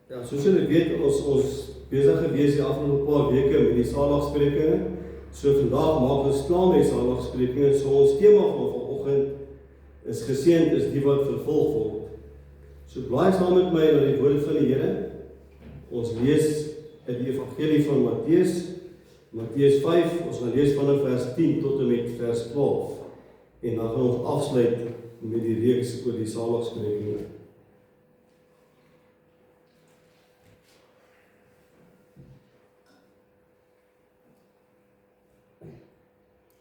Ja, soos julle weet, ons besig gewees die afgelope paar weke met die Saligsprekings. So vandag maak ons klaar met die Saligsprekings. So ons tema van vanoggend is geseënd is die wat vervolg word. So blaai saam met my na die woord van die Here. Ons lees uit die Evangelie van Matteus, Matteus 5, ons gaan lees vanaf vers 10 tot en met vers 12. En dan gaan ons afsluit met die reeks oor die Saligsprekings.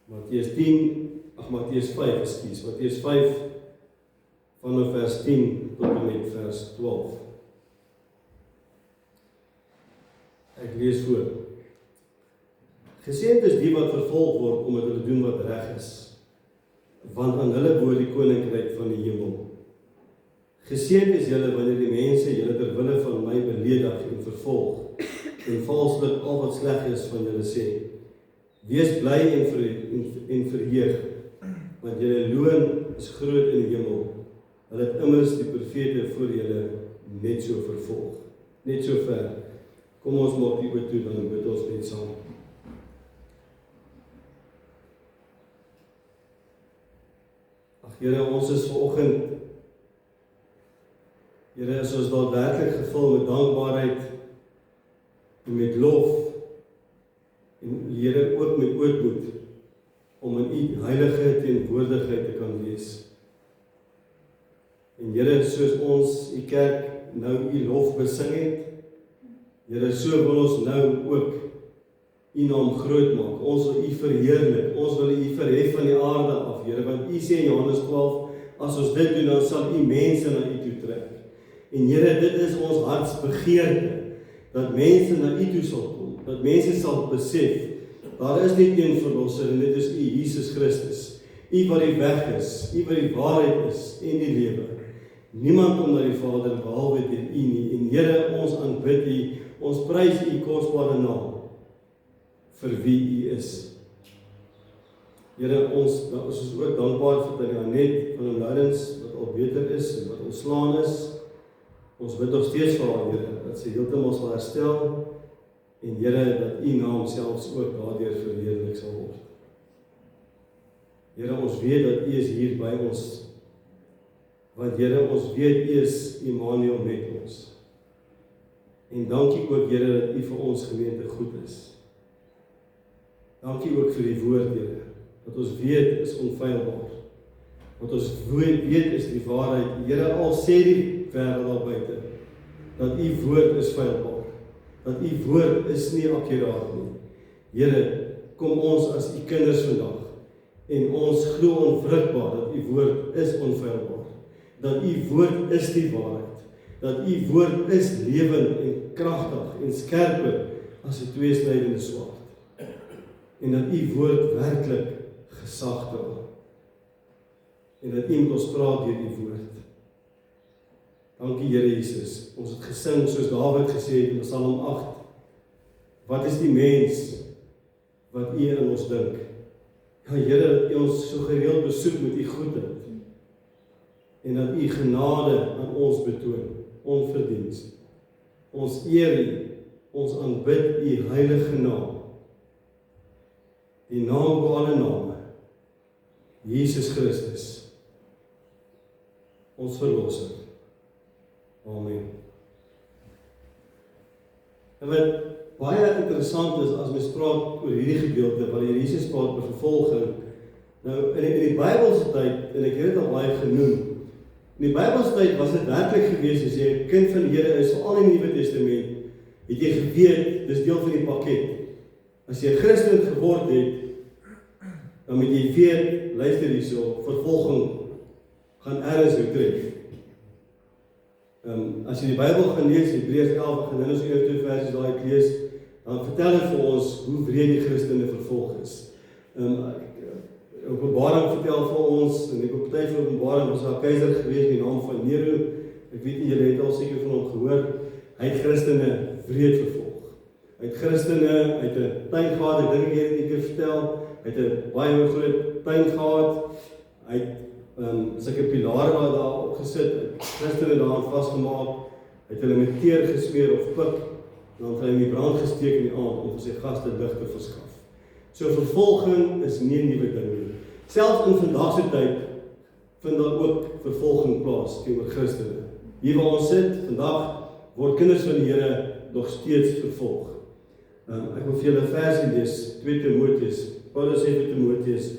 Matteus 5, Matteus 5 vanaf vers 10 tot en met vers 12. Ek lees voor. Geseënd is die wat vervolg word omdat hulle doen wat reg is, want aan hulle behoort die koninkryk van die hemel. Geseënd is julle wanneer die mense julle ter wille van my beledig en vervolg en valslik al wat sleg is van julle sê. Wees bly en verheug, want julle loon is groot in die hemel. Hulle het immers die profete voor julle net so vervolg. Net so ver. Kom ons maak die oor toe, dan bid ons net saam. Ag Here, ons is vanoggend, Here, is ons daadwerklik gevul met dankbaarheid en met lof, en Here ook met ootmoed om in U heilige teenwoordigheid te kan wees. En Here, soos ons U kerk nou U lof besing het, Here, so wil ons nou ook U naam groot maak. Ons wil U verheerlik, ons wil U verhef van die aarde af, Here, want U sê in Johannes 12, as ons dit doen, dan sal U mense na U toe trek. En Here, dit is ons hartsbegeerte, dat mense na U toe sal kom, dat mense sal besef, daar is net een verlosser en dit is U, Jesus Christus. U wat die weg is, U wat die waarheid is en die lewe. Niemand kom na die Vader behalwe deur U nie. En Here, ons aanbid U, ons prys U kosbare naam vir wie U is. Here, ons is ook dankbaar vir Janet van Lourens wat al beter is en wat ontslaan is. Ons bid nog steeds vir haar, Here, dat sy heeltemal sal herstel. En Here, dat U naam selfs ook daardeur verheerlik sal word. Here, ons weet dat U is hier by ons. Want Here, ons weet U is Immanuel met ons. En dankie ook, Here, dat U vir ons gemeente goed is. Dankie ook vir die woord, Here. Wat ons weet is onfeilbaar. Wat ons weet is die waarheid. Here, al sê die wêreld daar buite, dat U woord is feilbaar. Dat U woord is nie akkuraat nie. Here, kom ons as U kinders vandag, en ons glo onwrikbaar dat U woord is onfeilbaar, dat U woord is die waarheid, dat U woord is lewend en kragtig en skerper as 'n tweesnydende swaard, en dat U woord werklik gesag dra, en dat U met ons praat deur die woord. Dankie Here Jesus, ons het gesing soos Dawid gesê het in Psalm 8, wat is die mens wat U in ons dink? Ja Here, dat U ons so gereeld besoek met U goedheid, en dat U genade aan ons betoon, onverdiens. Ons eer U, ons aanbid U heilige naam, die naam bo alle name, Jesus Christus, ons verlosser. Amen. En wat baie interessant is as mens praat oor hierdie gedeelte waar die Jesus praat oor vervolging. Nou in die Bybelse tyd, en ek het dit al baie genoem, in die Bybelse tyd was dit werklik gewees as jy 'n kind van die Here is, veral in die Nuwe Testament, het jy geweet, dis deel van die pakket. As jy 'n Christen geword het, dan moet jy weet, luister hierso, vervolging gaan ergens jou tref. As jy die Bybel gaan lees, Hebreërs 11, gaan ons eers 2 versies daar uit lees, dan vertel dit vir ons hoe wreed die Christene vervolg is. Openbaring vertel vir ons, en die tyd van Openbaring was daar 'n keiser gewees met die naam van Nero. Ek weet nie, julle het al seker van hom gehoor. Hy het Christene wreed vervolg. Hy het Christene uit 'n tuin gehad, ek dink ek het dit 'n keer vertel, hy het 'n baie groot tuin gehad, hy het sulke pilare wat daar opgesit, Christene daaraan vasgemaak, het hulle met teer gesmeer of pik, dan het hulle in die brand gesteek in die aand om vir sy gaste lig te verskaf. So vervolging is nie 'n nuwe ding nie. Selfs in vandag se tyd vind daar ook vervolging plaas teenoor Christene. Hier waar ons sit, vandag word kinders van die Here nog steeds vervolg. Ek wil vir julle 'n versie lees, 2 Timoteus. Paulus sê vir Timoteus,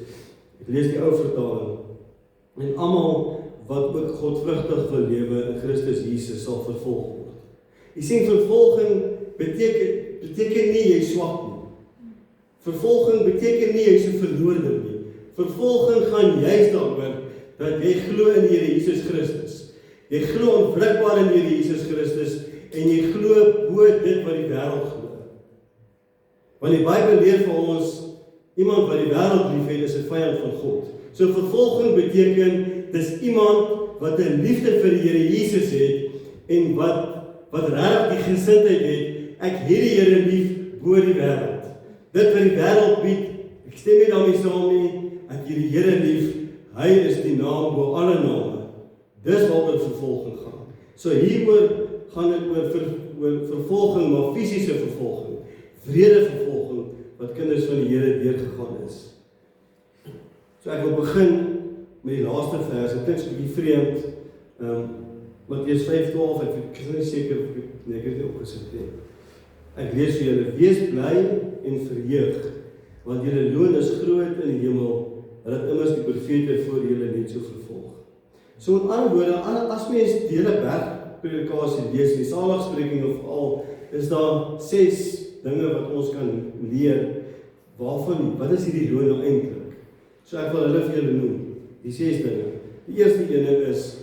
ek lees die ou vertaling, en almal wat ook godvrugtig wil lewe in Christus Jesus sal vervolg word. Jy sien, vervolging beteken nie jy swak nie. Vervolging beteken nie jy's 'n verloorder nie. Vervolging gaan juist daaroor dat jy glo in die Here Jesus Christus. Jy glo onwrikbaar in die Here Jesus Christus en jy glo bo dit wat die wêreld glo. Want die Bybel leer vir ons, iemand wat die wêreld liefhet is 'n vyand van God. So vervolging beteken, dis iemand wat 'n liefde vir die Here Jesus het en wat regtig die gesindheid het, ek het die Here lief bo die wêreld. Dit wat die wêreld bied, ek stem nie daarmee saam nie, ek het die Here lief, hy is die naam bo alle name. Dis waaroor vervolging gaan. So hieroor gaan dit oor vervolging, maar fisiese vervolging, wrede vervolging, wat kinders van die Here deurgegaan is. So ek wil begin met die laaste vers, dit klink so 'n bietjie vreemd, Matteus 5:12, ek is nie seker of ek het dit opgesit nie. Ek lees vir julle, wees bly en verheug, want julle loon is groot in die hemel, hulle het immers die profete voor julle net so vervolg. So met ander woorde, as mens die hele bergpredikasie lees, die saligspreking of al, is daar 6 dinge wat ons kan leer, wat is hierdie loon nou eintlik? So ek wil hulle vir julle noem, die 6 dinge. Die eerste ene is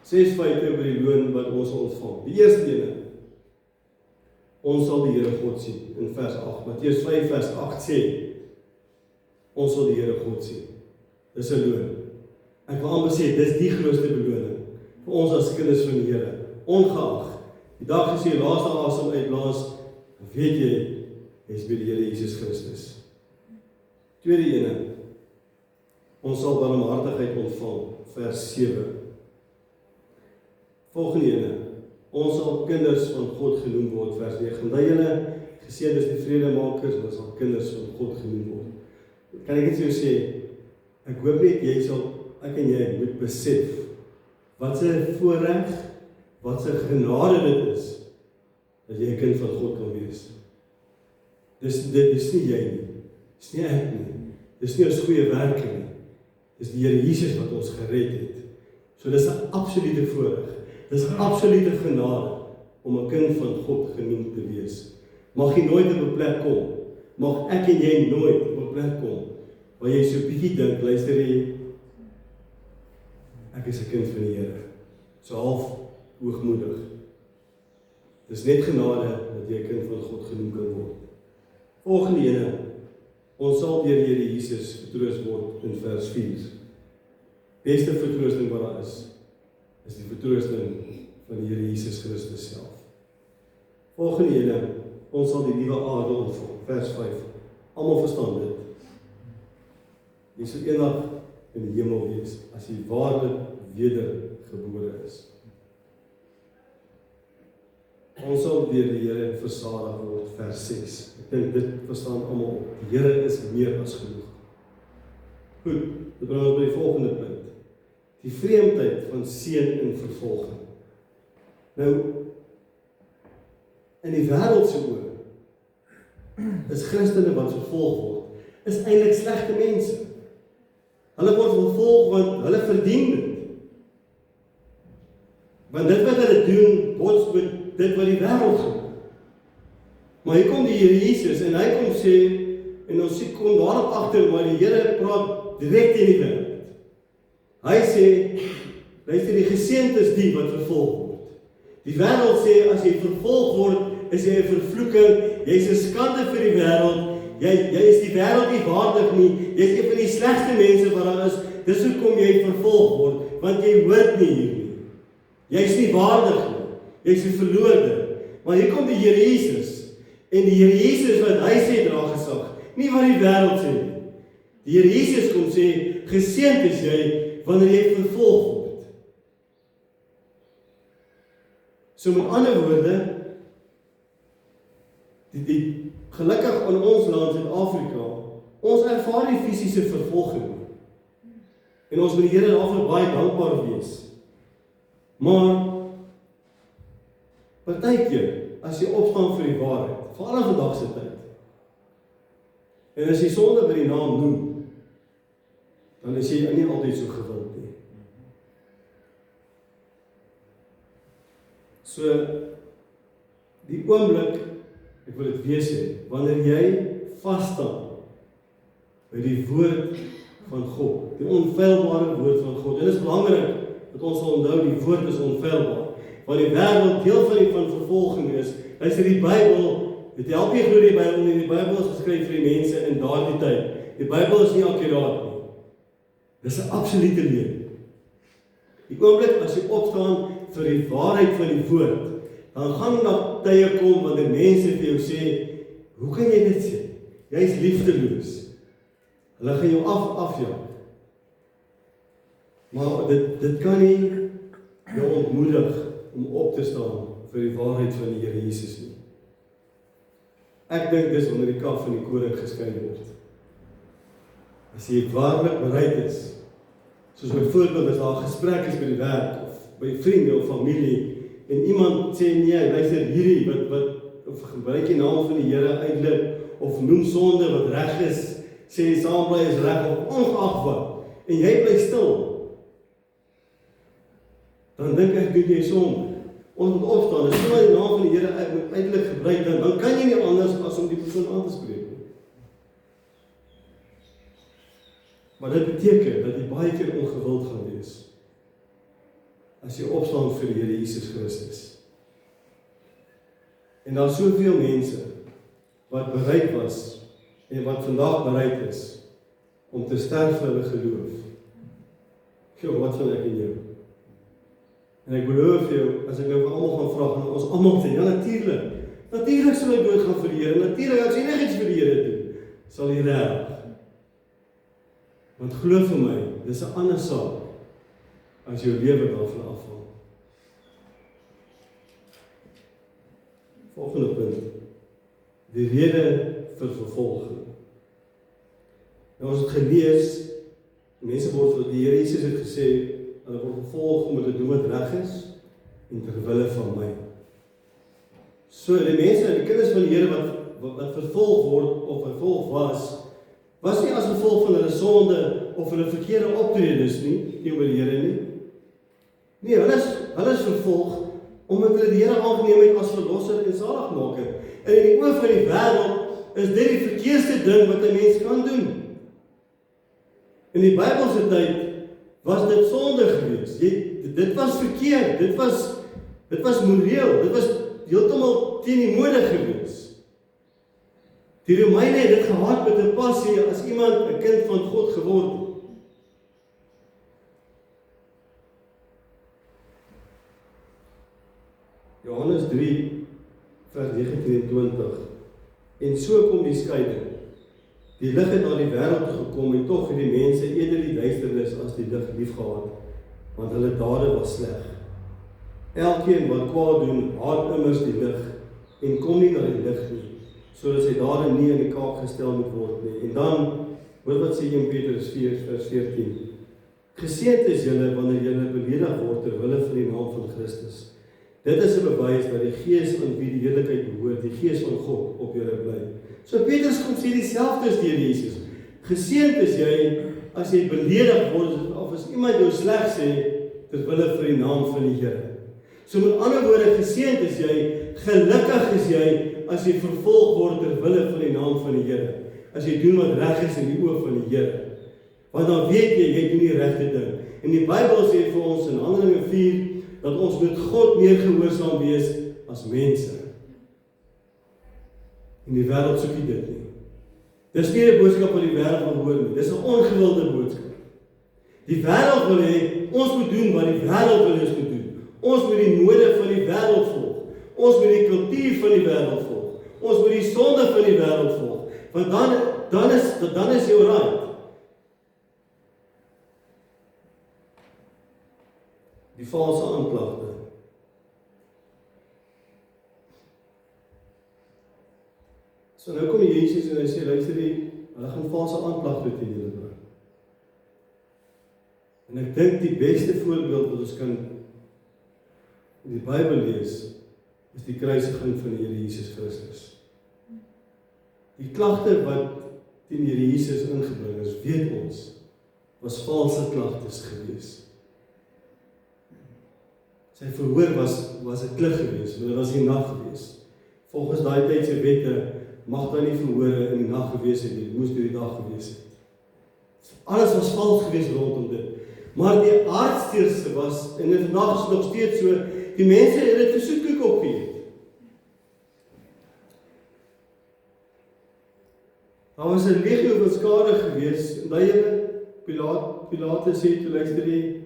6 feite oor die loon wat ons sal ontvang. Die eerste ene, ons sal die Here God sien, in vers 8. Matteus 5 vers 8 sê, ons sal die Here God sien. Dis 'n loon. Ek wil amper sê, dis die grootste beloning vir ons as kinders van die Here. Ongeag die dag as jy laaste asem uitblaas, weet jy, jy's by die Here Jesus Christus. Tweede ene, ons sal barmhartigheid ontvang, vers 7. Volgende ene, ons sal kinders van God genoem word, vers 9. Dat julle geseënd is die vredemakers, ons sal kinders van God genoem word. Kan ek net so sê, ek hoop net ek en jy moet besef, wat se voorreg, wat se genade dit is, dat jy 'n kind van God kan wees. Dit is nie jy nie, dis nie ek nie, dis nie ons goeie werke nie, dis die Here Jesus wat ons gered het. So dis 'n absolute voorreg, dis 'n absolute genade om 'n kind van God genoem te wees. Mag jy nooit op 'n plek kom, mag ek en jy nooit op 'n plek kom, waar jy so bietjie dink, luister jy, ek is 'n kind van die Here, so half hoogmoedig. Dis net genade dat jy 'n kind van God genoem kan word. Volgende ene, ons sal deur die Here Jesus vertroos word in vers 4. Beste vertroosting wat daar is die vertroosting van die Here Jesus Christus self. Volgende ene, ons sal die nuwe aarde ontvang, vers 5. Almal verstaan dit. Jy sal eendag in die hemel wees, as jy waarlik wedergebore is. Ons sal deur die Here versadig word, vers 6. Ek dink dit verstaan almal. Die Here is meer as genoeg. Goed, dit bring ons by die volgende punt. Die vreemdheid van seën en vervolging. Nou, in die wêreld se oë is Christene wat vervolg word, is eintlik slegte mense. Hulle word vervolg want hulle verdien dit. Want dit wat hulle doen, bots met dit wat die wêreld doen. Maar hier kom die Here Jesus en hy kom sê, en ons kom daarop agter, maar die Here praat direk teen die wêreld. Hy sê, luister, die geseënd is die wat vervolg word. Die wêreld sê, as jy vervolg word, is jy 'n vervloeking, jy is 'n skande vir die wêreld, jy is die wêreld nie waardig nie, jy is een van die slegste mense wat daar is, dis hoekom jy vervolg word, want jy hoort nie hier nie. Jy is nie waardig nie, jy is 'n verloorde. Maar hier kom die Here Jesus, en die Here Jesus wat hy sê dra gesag, nie wat die wêreld sê nie. Die Here Jesus kom sê, geseënd is jy, wanneer jy vervolg word. So met ander woorde, die gelukkig in ons land Suid-Afrika, ons ervaar die fisiese vervolging. En ons moet die Here daarvoor baie dankbaar wees. Maar partykeer, as jy opstaan vir die waarheid, veral in vandag se tyd, en as jy sonde by die naam noem, dan is jy nie altyd so gewild nie. So, die oomblik, ek wil dit weer sê, wanneer jy vasstaan by die woord van God, die onfeilbare woord van God, en dit is belangrik dat ons sal onthou, die woord is onfeilbaar, want die wêreld deel van vervolging is, luister die Bybel, dit help nie glo die Bybel nie, die Bybel is geskryf vir die mense in daardie tyd, die Bybel is nie akkuraat nie, dis 'n absolute leuen. Die oomblik as jy opstaan vir die waarheid van die woord, dan gaan daar tye kom wanneer mense vir jou sê, hoe kan jy dit sê? Jy is liefdeloos. Hulle gaan jou afjaag. Maar dit kan nie jou ontmoedig om op te staan vir die waarheid van die Here Jesus nie. Ek dink dis wanneer die kaf van die koring geskei word. As jy waarlik bereid is, soos byvoorbeeld as daar 'n gesprek is by die werk, of by vriende of familie, en iemand sê nee, luister hierdie, of gebruik die naam van die Here uitlik, of noem sonde wat reg is, sê die saambly is reg, of ongeag wat, en jy bly stil, dan dink ek, doen jy sonde. Ons moet opstaan, as jy die naam van die Here uitlik gebruik, dan kan jy nie anders as om die persoon aan te spreek. Maar dit beteken dat jy baie keer ongewild gaan wees, as jy opstaan vir die Here Jesus Christus. En daar is soveel mense, wat bereid was, en wat vandag bereid is, om te sterf vir hulle geloof. Jo, wat van ek en jou? En ek beloof jou, as ek nou vir almal gaan vra, gaan ons almal sê, ja natuurlik sal ek dood gaan vir die Here, natuurlik, as jy niks vir die Here doen, sal jy reg. Want glo vir my, dis 'n ander saak, as jou lewe daarvan afval. Volgende punt, die rede vir vervolging. Nou ons het gelees, mense word vir die Here Jesus het gesê, hulle word vervolg om te doen wat reg is, en ter wille van my. So die mense, die kinders van die Here wat vervolg word, of vervolg was nie as gevolg van hulle sonde, of hulle verkeerde optredes nie, teenoor die Here nie. Nee, hulle is vervolg, omdat hulle die Here aangeneem het as verlosser en zaligmaker. En in die oë van die wêreld, is dit die verkeerdste ding wat 'n mens kan doen. In die Bybelse tyd, was dit sonde geweest. Dit was verkeerd, dit was moreel, dit was heeltemal teen die mode geweest. Die Romeine het dit gehad met 'n passie as iemand 'n kind van God geword het. Johannes 3 vers 19-20. En so kom die skeiding. Die lig het na die wêreld toe gekom en tog het die mense eerder die duisternis as die lig liefgehad, want hulle dade was sleg. Elkeen wat kwaad doen, haat immers die lig en kom nie na die lig nie, sodat sy dade nie in die kaak gestel moet word nie. En dan, hoor wat sê 1 Petrus 4 vers 14. Geseënd is julle wanneer julle beledig word ter wille van die naam van Christus. Dit is 'n bewys dat die Gees aan wie die heerlikheid behoort, die Gees van God op julle bly. So Petrus kom sê dieselfde as deur Jesus. Geseënd is jy as jy beledig word of as iemand jou sleg sê ter wille vir die naam van die Here. So met ander woorde, geseënd is jy, gelukkig is jy as jy vervolg word ter wille van die naam van die Here. As jy doen wat reg is in die oë van die Here. Want dan weet jy doen die regte ding. En die Bybel sê vir ons in Handelinge 4 dat ons met God meer gehoorsaam wees as mense. En die wêreld soek nie dit nie. Dis nie 'n boodskap wat die wêreld wil hoor nie. Dis 'n ongewilde boodskap. Die wêreld wil hê ons moet doen wat die wêreld wil hê ons moet doen. Ons moet die mode van die wêreld volg. Ons moet die kultuur van die wêreld volg. Ons moet die sonde van die wêreld volg. Want dan is jy reg. Die valse aanklagte. So nou kom Jesus en hy sê, luister hier, hulle gaan valse aanklagte teen julle bring. En ek dink die beste voorbeeld wat ons kan in die Bybel lees, is die kruisiging van die Here Jesus Christus. Die klagte wat teen die Here Jesus ingebring is, weet ons, was valse klagtes gewees. Sy verhoor was 'n klug gewees, maar dit was nie nag gewees. Volgens daai tydse wette mag daar nie verhore in die nag gewees het nie, dit moes deur die dag gewees het. Alles was vals gewees rondom dit. Maar die aardsteurse was, en vandag is dit nog steeds so, die mense het dit vir soetkoek opgeëet. Daar was 'n legio van skade gewees, en daai Pilatus sê toe, luister jy,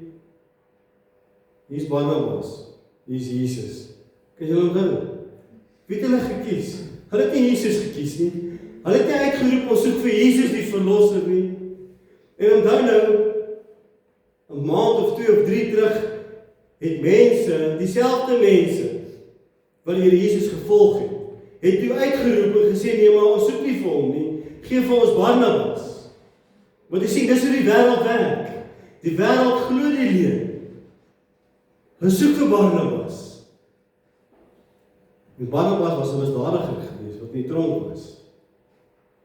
hier's Barnabas, hier's Jesus. Kan jy onthou? Wie het hulle gekies? Hulle het nie Jesus gekies nie. Hulle het nie uitgeroep om soek vir Jesus die verlosser nie. En onthou nou, 'n maand of 2 of 3 terug, het mense, dieselfde mense, wat die Here Jesus gevolg het toe uitgeroep en gesê, nee, maar ons soek nie vir hom nie, gee vir ons Barnabas. Want jy sien, dis hoe die wêreld werk. Die wêreld glo die leuen. Hulle soek vir Barnabas. En Barnabas was 'n misdadiger geweest, wat in die tronk was.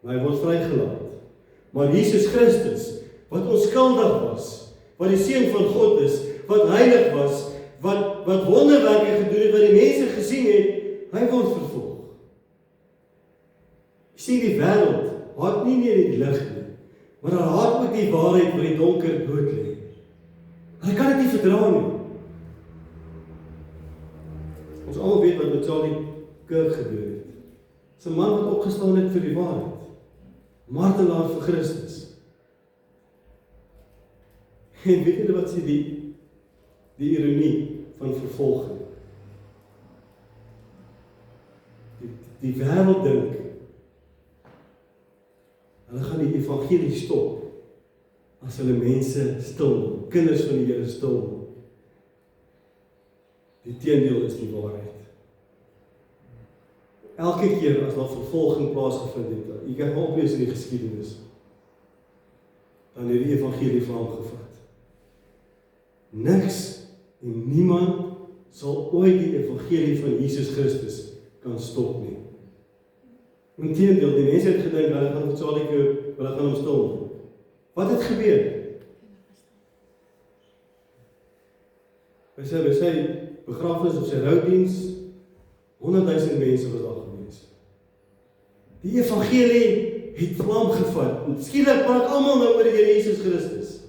Maar hy word vrygelaat. Maar Jesus Christus, wat onskuldig was, wat die Seun van God is, wat heilig was, wat wonderwerke gedoen het, wat die mense gesien het, hy word vervolg. Jy sien, die wêreld haat nie net die lig nie, maar hulle haat ook die waarheid wat die donker dood lê. Hulle kan dit nie verdra nie. Ons almal weet wat met Charlie Kirk gebeur het. Dis 'n man wat opgestaan het vir die waarheid. Martelaar vir Christus. En weet julle wat sê die ironie van vervolging? Die wêreld dink, hulle gaan die evangelie stop, as hulle mense stil, kinders van die Here stil. Die teendeel is die waarheid. Elke keer as daar vervolging plaasgevind het, jy kan oplees in die geskiedenis, dan het die evangelie vlam gevat. Niks en niemand sal ooit die evangelie van Jesus Christus kan stop nie. Inteendeel, die mense het gedink, hulle gaan Charlie Kirk, hulle gaan hom stil. Wat het gebeur? By sy begrafnis of sy roudiens, 100,000 mense was daar gewees. Die evangelie het vlam gevat. Skielik praat almal nou oor die Here Jesus Christus.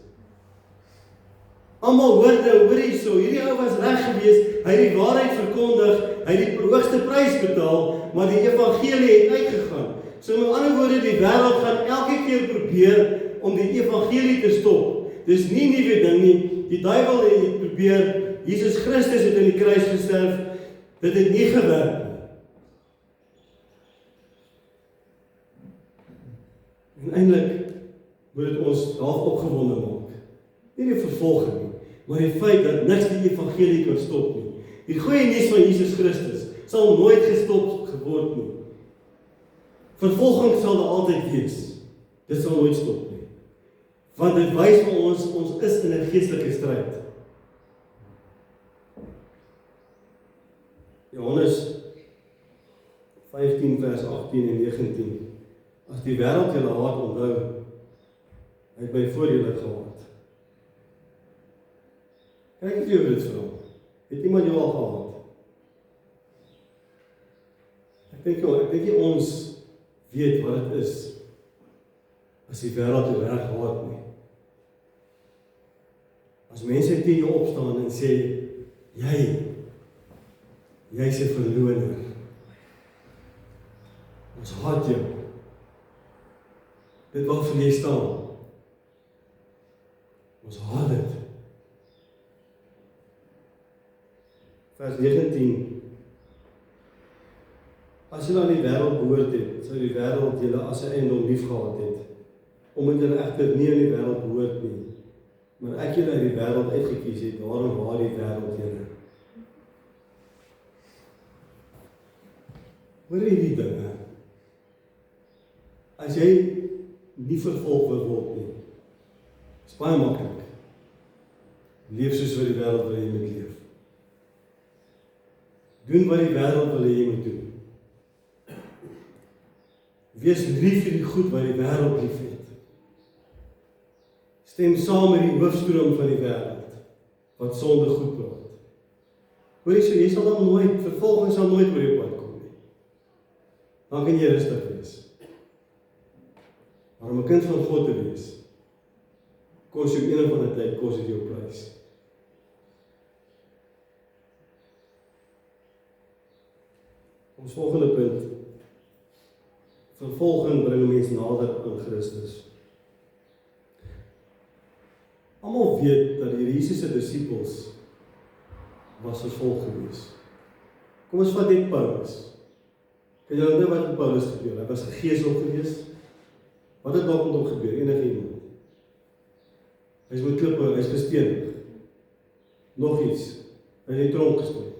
Almal hoor nou, hoor hierso, hierdie ou was reg gewees, hy het die waarheid verkondig, hy het die hoogste prys betaal, maar die evangelie het uitgegaan. So met ander woorde, die wêreld gaan elke keer probeer om die evangelie te stop. Dis nie 'n nuwe ding nie. Die duiwel het probeer, Jesus Christus het in die kruis gesterf, dit het nie gewerk nie. En eintlik moet dit ons daar opgewonde maak. Nie die vervolging nie, maar die feit dat niks die evangelie kan stop nie. Die goeie nuus van Jesus Christus sal nooit gestop geword nie. Vervolging sal daar altyd wees. Dit sal nooit stop nie. Want dit wys vir ons is in 'n geestelike stryd. Johannes 15 vers 18 en 19. As die wêreld julle haat, onthou, hy het my voor julle gehaat. Kyk net oor dit vra. Het iemand jou al gehaat? Ek dink ons weet wat dit is as die wêreld jou reg haat nie. As mense teen jou opstaan en sê, jy's 'n verloner. Ons haat jou. Dit waarvoor jy staan. Ons haat dit. Vers 19. As julle aan die wêreld behoort het, sou die wêreld julle as 'n eiendom liefgehad het. Omdat julle egter nie aan die wêreld behoort nie, maar ek julle uit die wêreld uitgekies het, daarom haat die wêreld julle. Hoor hierdie dinge. as jy nie vervolg wil word nie, is baie maklik. Leef soos wat die wêreld wil hê jy moet leef. Doen wat die wêreld wil hê jy moet doen. Wees lief vir die goed wat die wêreld lief het. Stem saam met die hoofstroom van die wêreld, wat sonde goed praat. Hoor jy sal dan nooit, vervolging sal nooit oor jou pad kom nie. Dan kan jy rustig wees. Maar om 'n kind van God te wees, kos jou een of ander tyd, kos dit jou prys. Ons volgende punt, vervolging bring 'n mens nader aan Christus. Almal weet dat die Jesus se disippels was vervolg gewees. Kom ons vat net Paulus. Kan jy onthou wat met Paulus gebeur? Hy was gegeesel gewees. Wat het dalk met hom gebeur? Enige iemand? Hy is met klippe, hy is gestenig. Nog iets. Hy het in die tronk gestoot.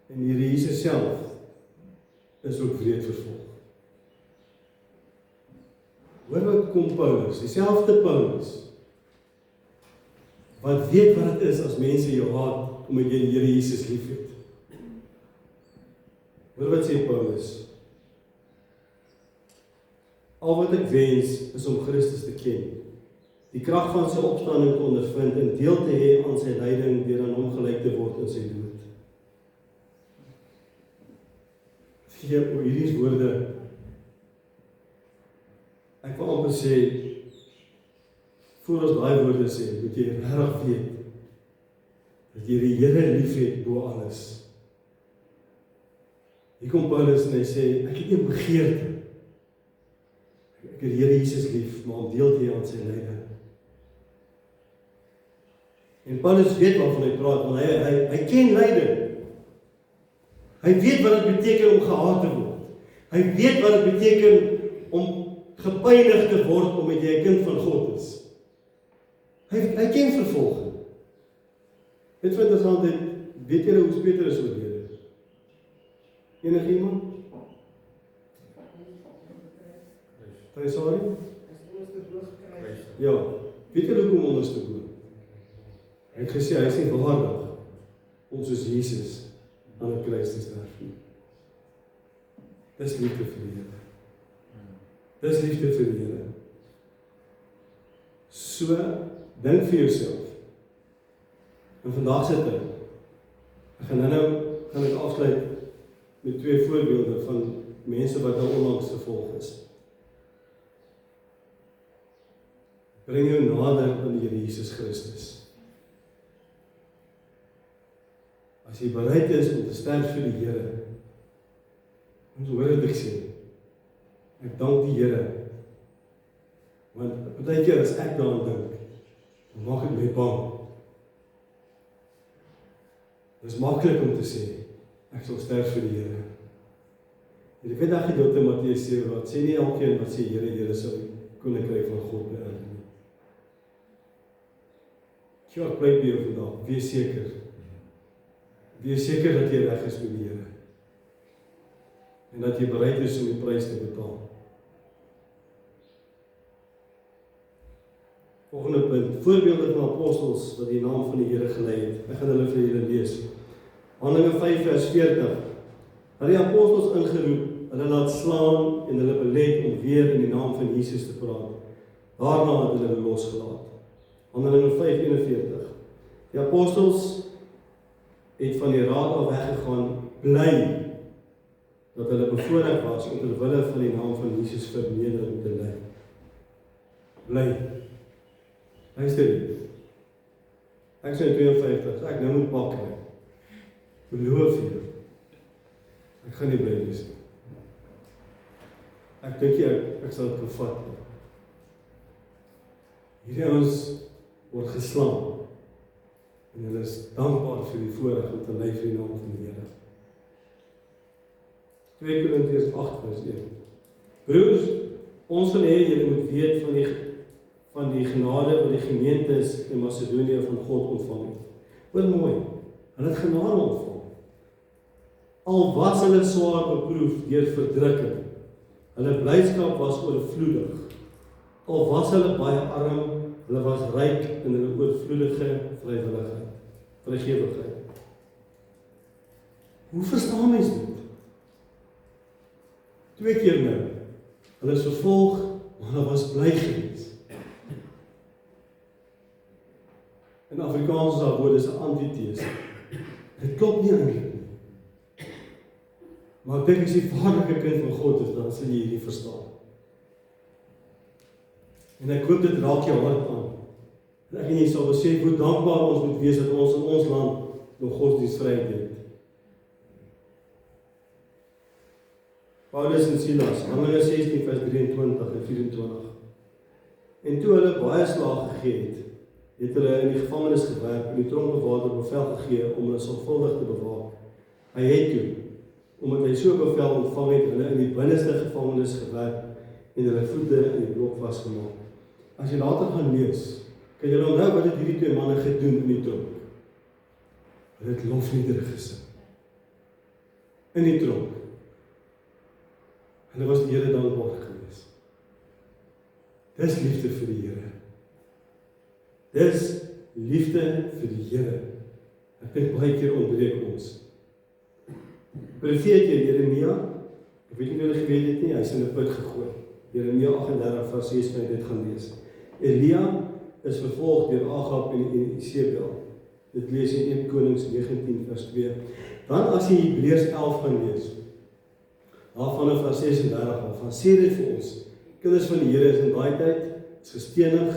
En die Jesus self is ook wreed vervolg. Hoor wat kom Paulus, dieselfde Paulus, wat weet wat het is as mense jou haat, omdat jy die Here Jesus lief het. Hoor wat sê Paulus, al wat ek wens is om Christus te ken, die krag van sy opstanding te ondervind en deel te hê aan sy lyding deur aan hom gelyk te word in sy dood. Hierdie woorde, ek wil amper sê, voor ons daai woorde sê, moet jy regtig weet, dat jy die Here lief het bo alles. Hier kom Paulus en hy sê, ek het nie begeerte. Ek het die Here Jesus lief, maar om deel te hê aan sy lyding. En Paulus weet waarvan hy praat, want hy ken lyding. Hy weet wat dit beteken om gehaat te word. Hy weet wat dit beteken om gepynig te word omdat jy 'n kind van God is. Hy ken vervolging. Weet wat interessant is, weet julle hoe Petrus oorlede? Enige iemand? Sorry? Ja, weet julle hoe onderste boom? Hy het gesê, hy is nie waardig om soos Jesus aan 'n kruis te sterf nie. Dis liefde vir die Here. Dis liefde vir die Here. So, dink vir jouself. En vandag sit ek. Ek gaan ek afsluit met 2 voorbeelde van mense wat nou onlangs vervolg is. Bring jou nader aan die Here Jesus Christus. As jy bereid is om te sterf vir die Here, ons hoor dit ek sê, ek dank die Here, want baie keer as ek daaraan dink, dan maak dit my bang. Dit is maklik om te sê, ek sal sterf vir die Here. En ek weet daai gedeelte in Matteus 7 wat sê nie elkeen wat sê Here sal die koninkryk van God beerwe nie. Ek pleit by jou vandag, wees seker. Wees seker dat jy reg is met die Here. En dat jy bereid is om die prys te betaal. Volgende punt, voorbeelde van apostels wat die naam van die Here gelei het. Ek gaan hulle vir julle lees. Handelinge 5 vers 40. Hulle die apostels ingeroep, hulle laat slaan en hulle belet om weer in die naam van Jesus te praat. Daarna het hulle losgelaat. Handelinge 5:41. Die apostels het van die raad af weggegaan, bly dat hulle bevoorreg was om ter wille van die naam van Jesus vernedering te ly. Bly. Luister hier. Ek sê 52, ek nou moet pak kry. Beloof jou. Ek gaan nie bly wees nie. Ek dink ek sal dit gevat. Hierdie ouens word geslaan. En hulle is dankbaar vir die voorreg om te ly vir die naam van die Here. 2 Korintiërs 8 vers 1. Broers, ons wil hê julle moet weet van die genade wat die gemeentes in Macedonië van God ontvang het. Hoor mooi, hulle het genade ontvang. Al was hulle swaar beproef deur verdrukking, hulle blydskap was oorvloedig. Al was hulle baie arm, hulle was ryk in hulle oorvloedige vrygewigheid. Hoe verstaan mens dit? 2 keer nou. Hulle is vervolg, maar hulle was bly gewees. In Afrikaans is daar woord is 'n antitese. Dit klop nie eintlik nie. Maar ek dink as jy 'n vaderlike kind van God is, dan sal jy hierdie verstaan. En ek hoop dit raak jou hart aan. En ek en jy sal besef hoe dankbaar ons moet wees dat ons in ons land nog godsdienstvryheid het. Paulus en Silas, Handelinge 16 vers 23 en 24. En toe hulle baie slaag gegee het hulle in die gevangenis gewerk en die tronkbewaarder bevel gegee om hulle sorgvuldig te bewaak. Hy het toe, omdat hy so bevel ontvang het, hulle in die binneste gevangenis gewerk en hulle voete in die blok vasgemaak. As jy later gaan lees, kan jy onthou wat het hierdie 2 manne gedoen in die tronk. Hulle het lofliedere gesing. In die tronk. Hulle was die Here dankbaar gewees. Dis liefde vir die Here. Dis liefde vir die Here. Ek dink baie keer ontbreek ons. Profeet Jeremia, ek weet nie of julle geweet het nie, hy is in 'n put gegooi. Jeremia 38 vers 6 kan jy dit gaan lees. Elia is vervolg deur Agab en Isebel. Dit lees in 1 Konings 19 vers 2. Dan as jy Hebreërs 11 gaan lees, daarvan vers 36, van sê dit vir ons, kinders van die Here is in daai tyd, is gestenig,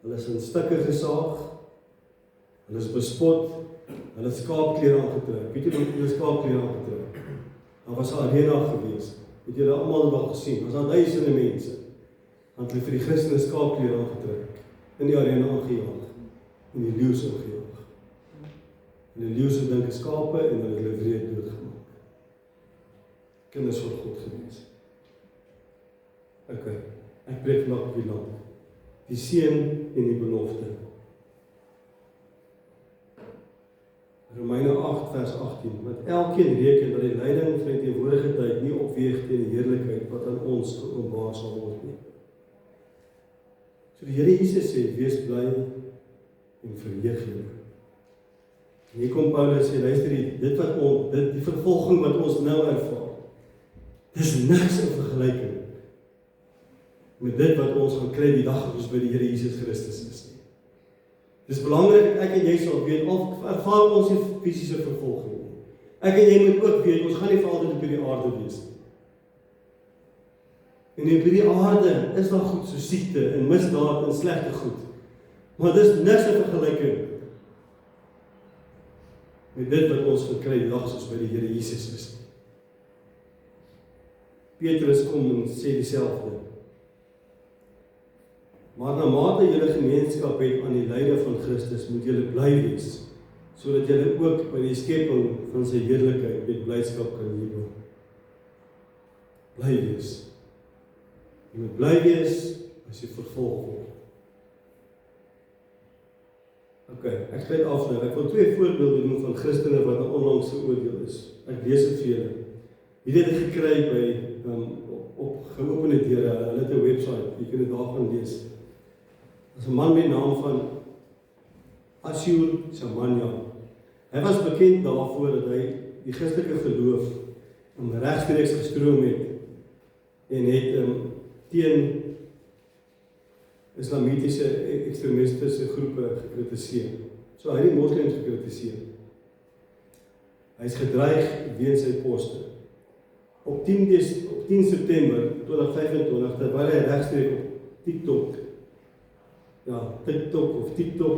hulle is in stukke gesaag, hulle is bespot, hulle het skaapklere aangetrek. Weet jy wat hulle skaapklere aangetrek? Daar was 'n arena gewees. Het julle almal al gesien? As daar duisende mense, dan het hulle vir die Christene skaapklere aangetrek, in die arena aangejaag, en die leeu's aangejaag. En die leeu's het dink skape en hulle het hulle wreed doodgemaak. Kinders van God gewees. Okay, ek preek vandag op die land. Die seën en die belofte. Romeine 8 vers 18. Want elkeen reken dat die lyding van die teenwoordige tyd nie opweeg teen die heerlikheid wat aan ons geopenbaar sal word nie. So die Here Jesus sê, wees bly en verheug julle. En hier kom Paulus sê, luister dit wat ons, die vervolging wat ons nou ervaar, dis niks in vergelyking met dit wat ons gaan kry die dag as ons by die Here Jesus Christus is nie. Dis belangrik dat ek en jy sal weet, al ervaar ons nie fisiese vervolging nie. Ek en jy moet ook weet, ons gaan nie vir altyd op hierdie aarde wees nie. En op hierdie aarde is daar goed so siekte en misdaad en slegte goed. Maar dis niks in vergelyking met dit wat ons gaan kry die dag as ons by die Here Jesus is nie. Petrus kom en sê dieselfde. Maar na mate julle gemeenskap het aan die lyde van Christus, moet julle bly wees, sodat julle ook by die skepping van sy heerlikheid met blydskap kan jubel. Bly wees. Jy moet bly wees as jy vervolg word. Okay, ek sluit af nou. Ek wil 2 voorbeelde noem van Christene wat 'n onlangse oordeel is. Ek lees dit vir julle. Hierdie het ek gekry by op geopende deure. Hulle het 'n webwerf, jy kan dit daar gaan lees. As 'n man met die naam van Ashur Samanya. Hy was bekend daarvoor dat hy die Christelike geloof regstreeks gestroom het en het teen islamitiese ekstremistiese groepe gekritiseer. So hy het die moslems gekritiseer. Hy is gedreig weens sy poste. Op 10 September 2025, terwyl hy regstreeks op TikTok,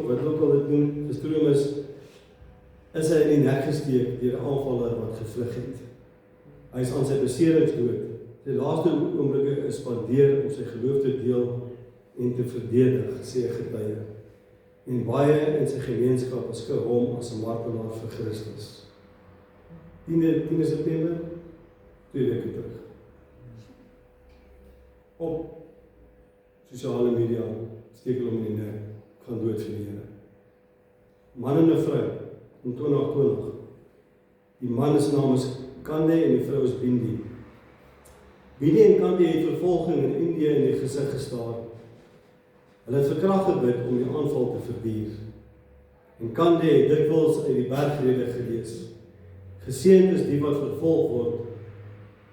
wat ook al dit noem, gestroom is hy in die nek gesteek deur 'n aanvaller wat gevlug het. Hy is aan sy beserings dood. Sy laaste oomblikke is spandeer om sy geloof te deel en te verdedig, sê 'n getuie. En baie in sy gemeenskap beskou hom as 'n martelaar vir Christus. 10 September 2 weke terug. Op sosiale media steek hulle hom in die nek, gaan dood vir die Here. Man en 'n vrou in 2020. Die man se naam is Kande en die vrou is Bindi. Bindi en Kande het vervolging in Indië in die gesig gestaar. Hulle het vir krag gebid om die aanval te verduur. En Kande het dikwels uit die bergrede gelees. Geseënd is die wat vervolg word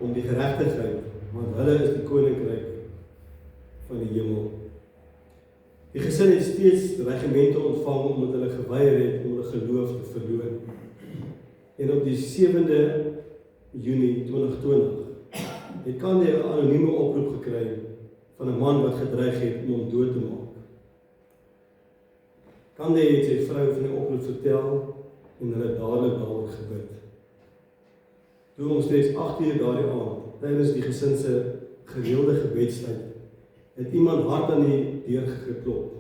om die geregtigheid, want hulle is die koninkryk van die hemel. Die gesin het steeds regimente ontvang omdat hulle geweier het om hulle geloof te verloon. En op die 7de Junie 2020 het Kande 'n anonieme oproep gekry van 'n man wat gedreig het om hom dood te maak. Kande het sy vrou van die oproep vertel en hulle dadelik daaroor gebid. Toe omstreeks 8:00 daardie aand, tydens die gesin se gereelde gebedstyd, het iemand hard aan die deur geklop.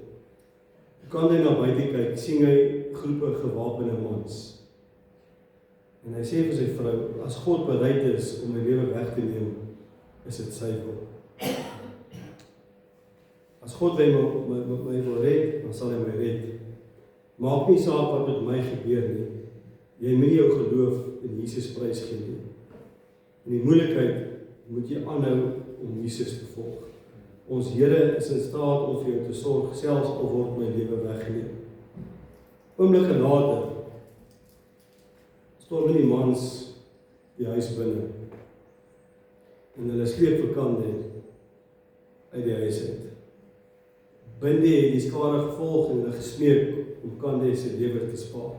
Kande na buite kyk, sien hy groepe gewapende mans. En hy sê vir sy vrou, as God bereid is om my lewe weg te neem, is dit sy wil. As God my wil red, dan sal hy my red. Maak nie saak wat met my gebeur nie. Jy moet jou geloof in Jesus prys gee nie. In die moeilikheid moet jy aanhou om Jesus te volg. Ons Here is in staat om vir jou te sorg, selfs al word my lewe weggeneem. Oomblikke later storm die mans die huis binne. En hulle sleep vir Kande uit die huis uit. Bindi het die skare gevolg en hulle gesmeek om Kande se lewe te spaar.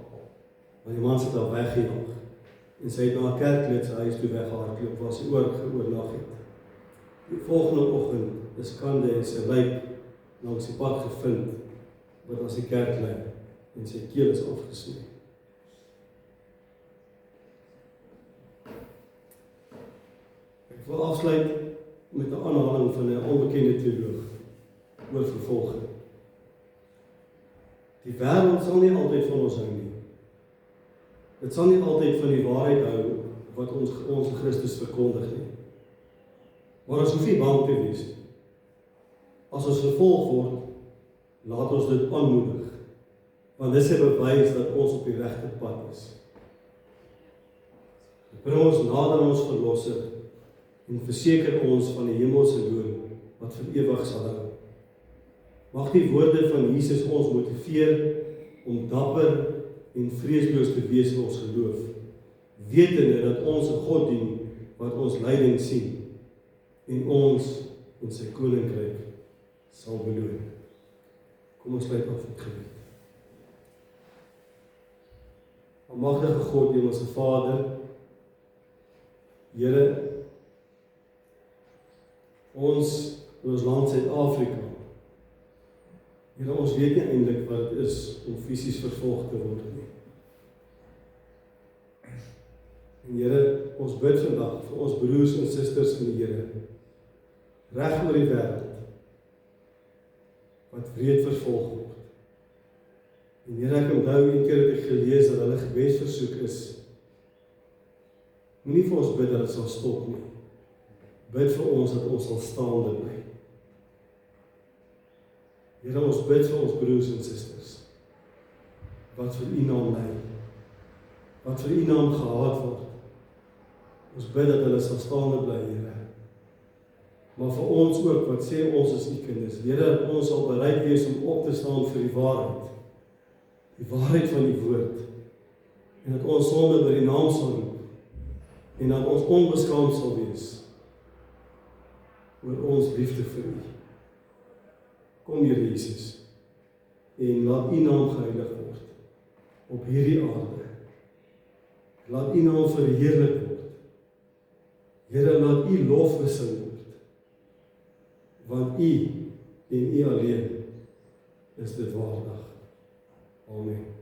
Maar die mans het haar weggejaag. En sy het na 'n kerklid se huis toe weggehardloop waar sy oornag het. Die volgende oggend is Kande se lijk langs die pad gevind wat as die kerk lê en sy keel is afgesny. Ek wil afsluit met 'n aanhaling van 'n onbekende teoloog oor vervolging. Die wêreld sal nie altyd van ons hou nie. Dit sal nie altyd van die waarheid hou wat ons Christus verkondig nie. Maar ons hoef nie bang te wees nie. As ons vervolg word, laat ons dit aanmoedig, want dit is 'n bewys dat ons op die regte pad is. Dit bring ons nader aan ons Verlosser en verseker ons van die hemelse loon wat vir ewig sal hou. Mag die woorde van Jesus ons motiveer om dapper en vreesloos te wees in ons geloof, wetende dat ons 'n God dien wat ons lyding sien en ons in sy koninkryk sal beloon. Kom ons sluit af met gebed. Almagtige God, Hemelse Vader, Here, ons in ons land Suid-Afrika, Here, ons weet nie eintlik wat dit is om fisies vervolg te word nie. En Here, ons bid vandag vir ons broers en susters in die Here, reg oor die wêreld, wat wreed vervolg word. En Here, ek onthou een keer het ek gelees dat hulle gebedsversoek is, moenie vir ons bid dat dit sal stop nie. Bid vir ons dat ons sal staande bly. Here, ons bid vir ons broers en susters, wat vir U naam lei, wat vir U naam gehaat word. Ons bid dat hulle sal staande bly, Here. Maar vir ons ook, wat sê ons is U kinders, Here, dat ons sal bereid wees om op te staan vir die waarheid van die woord, en dat ons sonde by die naam sal roep, en dat ons onbeskaamd sal wees oor ons liefde vir U. Kom, Here Jesus, en laat U naam geheilig word op hierdie aarde. Laat U naam verheerlik word. Here, laat U lof gesing word, want U en U alleen is dit waardig. Amen.